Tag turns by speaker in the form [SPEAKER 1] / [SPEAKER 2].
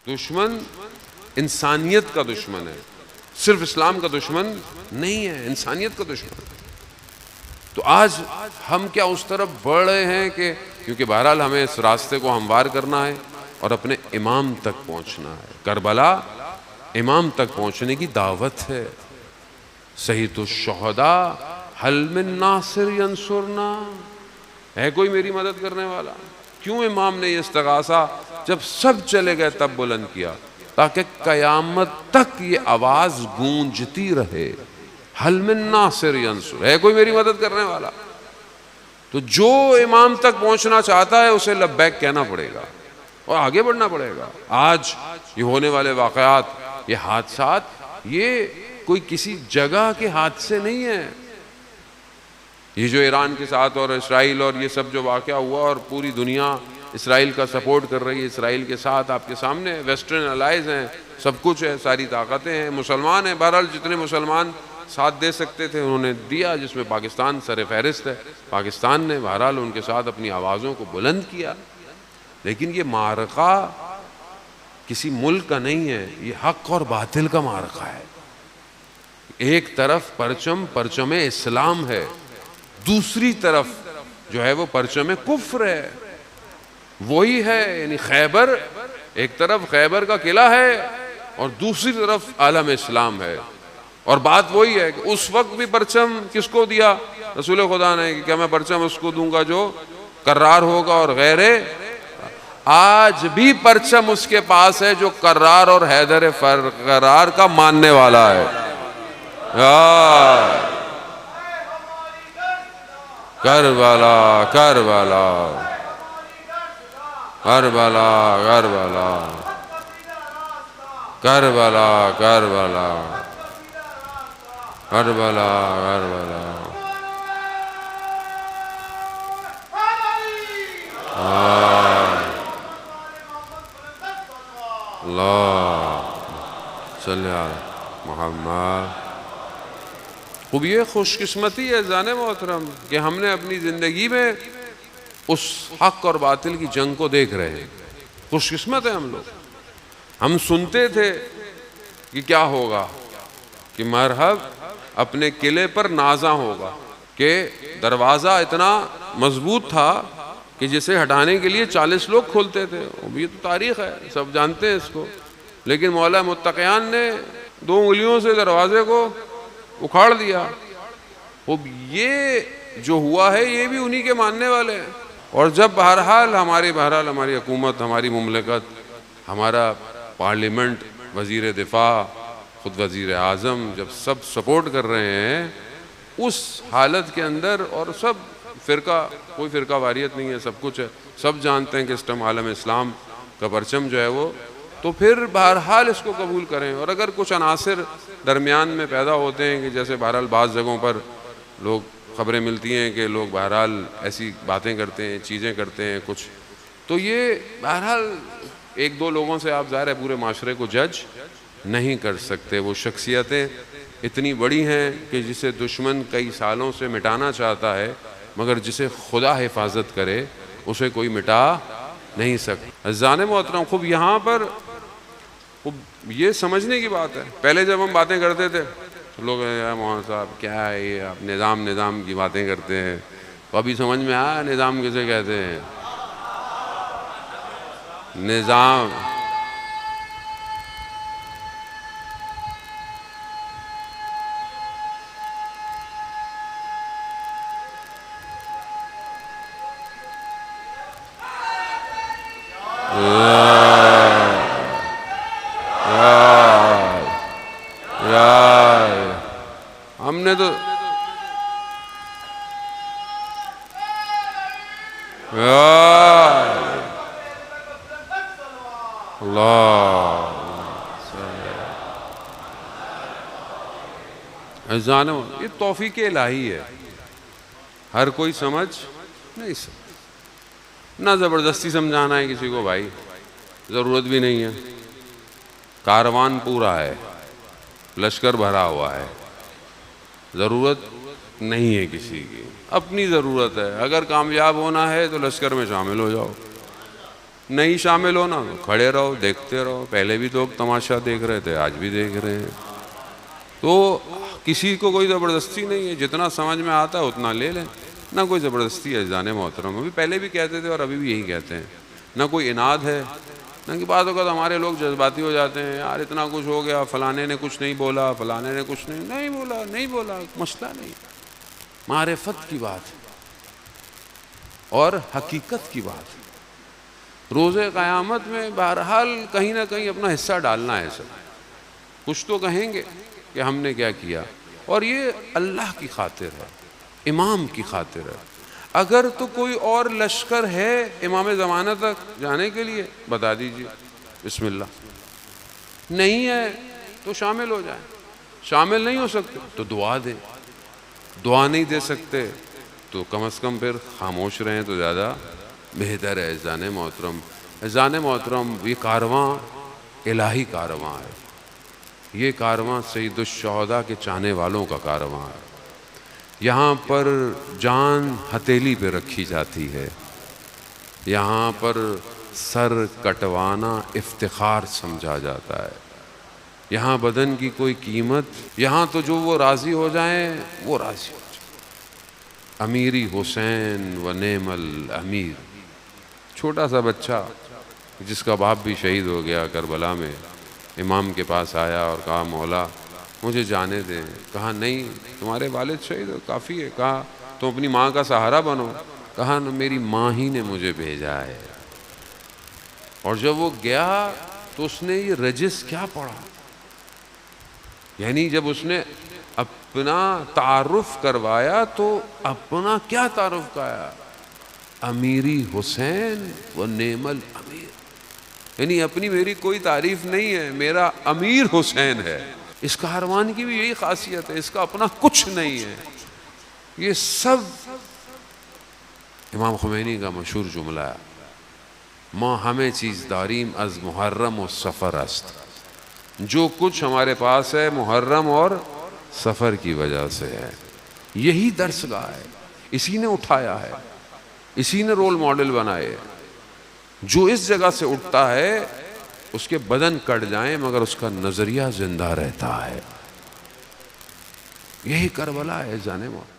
[SPEAKER 1] دشمن انسانیت کا دشمن ہے، صرف اسلام کا دشمن نہیں ہے، انسانیت کا دشمن ہے۔ تو آج ہم کیا اس طرف بڑھ رہے ہیں کہ کیونکہ بہرحال ہمیں اس راستے کو ہموار کرنا ہے اور اپنے امام تک پہنچنا ہے۔ کربلا امام تک پہنچنے کی دعوت ہے۔ صحیح الشہداء حل من ناصر ینصرنا، ہے کوئی میری مدد کرنے والا؟ کیوں امام نے یہ استغاثہ جب سب چلے گئے تب بلند کیا؟ تاکہ قیامت تک یہ آواز گونجتی رہے، حل من ناصر ینصر، ہے کوئی میری مدد کرنے والا؟ تو جو امام تک پہنچنا چاہتا ہے اسے لبیک کہنا پڑے گا اور آگے بڑھنا پڑے گا۔ آج یہ ہونے والے واقعات، یہ حادثات، یہ کوئی کسی جگہ کے حادثے نہیں ہیں۔ یہ جو ایران کے ساتھ اور اسرائیل اور یہ سب جو واقعہ ہوا اور پوری دنیا اسرائیل کا سپورٹ کر رہی ہے، اسرائیل کے ساتھ آپ کے سامنے ویسٹرن الائز ہیں، سب کچھ ہے، ساری طاقتیں ہیں، مسلمان ہیں، بہرحال جتنے مسلمان ساتھ دے سکتے تھے انہوں نے دیا، جس میں پاکستان سر فہرست ہے۔ پاکستان نے بہرحال ان کے ساتھ اپنی آوازوں کو بلند کیا، لیکن یہ معرکہ کسی ملک کا نہیں ہے، یہ حق اور باطل کا معرکہ ہے۔ ایک طرف پرچم اسلام ہے، دوسری طرف جو ہے وہ پرچم کفر ہے۔ وہی ہے، یعنی خیبر، ایک طرف خیبر کا قلعہ ہے اور دوسری طرف عالم اسلام ہے، اور بات وہی ہے کہ اس وقت بھی پرچم کس کو دیا رسول خدا نے کہ کیا میں پرچم اس کو دوں گا جو کرار ہوگا اور غیر۔ آج بھی پرچم اس کے پاس ہے جو کرار اور حیدر قرار کا ماننے والا ہے۔ کربلا کربلا کربلا کربلا کربلا کربلا کربلا کربلا اللہ صلی علی محمد۔ خوب یہ خوش قسمتی ہے زان محترم کہ ہم نے اپنی زندگی میں اس حق اور باطل کی جنگ کو دیکھ رہے ہیں۔ خوش قسمت ہے ہم لوگ۔ ہم سنتے تھے کہ کیا ہوگا، کہ مرحب اپنے قلعے پر نازاں ہوگا، کہ دروازہ اتنا مضبوط تھا کہ جسے ہٹانے کے لیے 40 لوگ کھولتے تھے۔ یہ تو تاریخ ہے، سب جانتے ہیں اس کو، لیکن مولا متقیان نے 2 انگلیوں سے دروازے کو اکھاڑ دیا۔ یہ جو ہوا ہے یہ بھی انہی کے ماننے والے ہیں۔ اور جب بہرحال ہماری حکومت، ہماری مملکت، ہمارا پارلیمنٹ، وزیر دفاع، خود وزیر اعظم جب سب سپورٹ کر رہے ہیں اس حالت کے اندر، اور سب فرقہ، کوئی فرقہ واریت نہیں ہے، سب کچھ ہے، سب جانتے ہیں کہ اس ٹائم عالم اسلام کا پرچم جو ہے وہ، تو پھر بہرحال اس کو قبول کریں۔ اور اگر کچھ عناصر درمیان میں پیدا ہوتے ہیں کہ جیسے بہرحال بعض جگہوں پر لوگ خبریں ملتی ہیں کہ لوگ بہرحال ایسی باتیں کرتے ہیں، چیزیں کرتے ہیں کچھ، تو یہ بہرحال 1-2 لوگوں سے آپ ظاہر ہے پورے معاشرے کو جج نہیں کر سکتے۔ وہ شخصیتیں اتنی بڑی ہیں کہ جسے دشمن کئی سالوں سے مٹانا چاہتا ہے، مگر جسے خدا حفاظت کرے اسے کوئی مٹا نہیں سکتا۔ عزیزان محترم، خوب یہاں پر یہ سمجھنے کی بات ہے۔ پہلے جب ہم باتیں کرتے تھے لوگ مولانا صاحب کیا ہے یہ، آپ نظام کی باتیں کرتے ہیں، تو ابھی سمجھ میں آیا نظام کسے کہتے ہیں۔ نظام ہم نے تو اللہ عزیزانو، یہ توفیق الہی ہے، ہر کوئی سمجھ نہیں سکتا۔ نہ زبردستی سمجھانا ہے کسی کو بھائی، ضرورت بھی نہیں ہے، کاروان پورا ہے، لشکر بھرا ہوا ہے، ضرورت نہیں ہے کسی کی، اپنی ضرورت ہے۔ اگر کامیاب ہونا ہے تو لشکر میں شامل ہو جاؤ، نہیں شامل ہونا تو کھڑے رہو، دیکھتے رہو، پہلے بھی لوگ تماشا دیکھ رہے تھے، آج بھی دیکھ رہے ہیں. تو کسی کو کوئی زبردستی نہیں ہے، جتنا سمجھ میں آتا ہے اتنا لے لیں، نہ کوئی زبردستی ہے. جانے محترم ابھی پہلے بھی کہتے تھے اور ابھی بھی یہی کہتے ہیں، نہ کوئی اناد ہے، نہ کہ بعض اوقات ہمارے لوگ جذباتی ہو جاتے ہیں، یار اتنا کچھ ہو گیا، فلانے نے کچھ نہیں بولا، فلانے نے کچھ نہیں بولا، مسئلہ نہیں. معرفت کی بات ہے اور حقیقت کی بات ہے. روز قیامت میں بہرحال کہیں نہ کہیں اپنا حصہ ڈالنا ہے. سب کچھ تو کہیں گے کہ ہم نے کیا کیا، اور یہ اللہ کی خاطر ہے، امام کی خاطر ہے. اگر تو کوئی اور لشکر ہے امام زمانہ تک جانے کے لیے بتا دیجئے، بسم اللہ. نہیں ہے تو شامل ہو جائیں. شامل نہیں ہو سکتے تو دعا دیں. دعا نہیں دے سکتے تو کم از کم پھر خاموش رہیں تو زیادہ بہتر ہے. اذان محترم یہ کارواں الہی کارواں ہے. یہ کارواں سید الشہداء کے چاہنے والوں کا کارواں ہے. یہاں پر جان ہتھیلی پہ رکھی جاتی ہے. یہاں پر سر کٹوانا افتخار سمجھا جاتا ہے. یہاں بدن کی کوئی قیمت، یہاں تو جو وہ راضی ہو جائیں وہ راضی ہو جائیں. امیری حسین و نعم الامیر. چھوٹا سا بچہ جس کا باپ بھی شہید ہو گیا کربلا میں، امام کے پاس آیا اور کہا مولا مجھے جانے دیں. کہا نہیں، تمہارے والد شہید ہو، کافی ہے. کہا تم اپنی ماں کا سہارا بنو. کہا میری ماں ہی نے مجھے بھیجا ہے. اور جب وہ گیا تو اس نے یہ رجس کیا پڑھا، یعنی جب اس نے اپنا تعارف کروایا تو اپنا کیا تعارف کرایا، امیری حسین و نعم الامیر. یعنی اپنی میری کوئی تعریف نہیں ہے، میرا امیر حسین ہے. اس کاروان کی بھی یہی خاصیت ہے، اس کا اپنا کچھ نہیں ہے. یہ سب امام خمینی کا مشہور جملہ ہے، ما ہمیں چیز داریم از محرم و سفر است. جو کچھ ہمارے پاس ہے محرم اور سفر کی وجہ سے ہے. یہی درس گاہ ہے، اسی نے اٹھایا ہے، اسی نے رول ماڈل بنائے. جو اس جگہ سے اٹھتا ہے اس کے بدن کٹ جائیں مگر اس کا نظریہ زندہ رہتا ہے. یہی کربلا ہے جانے موت.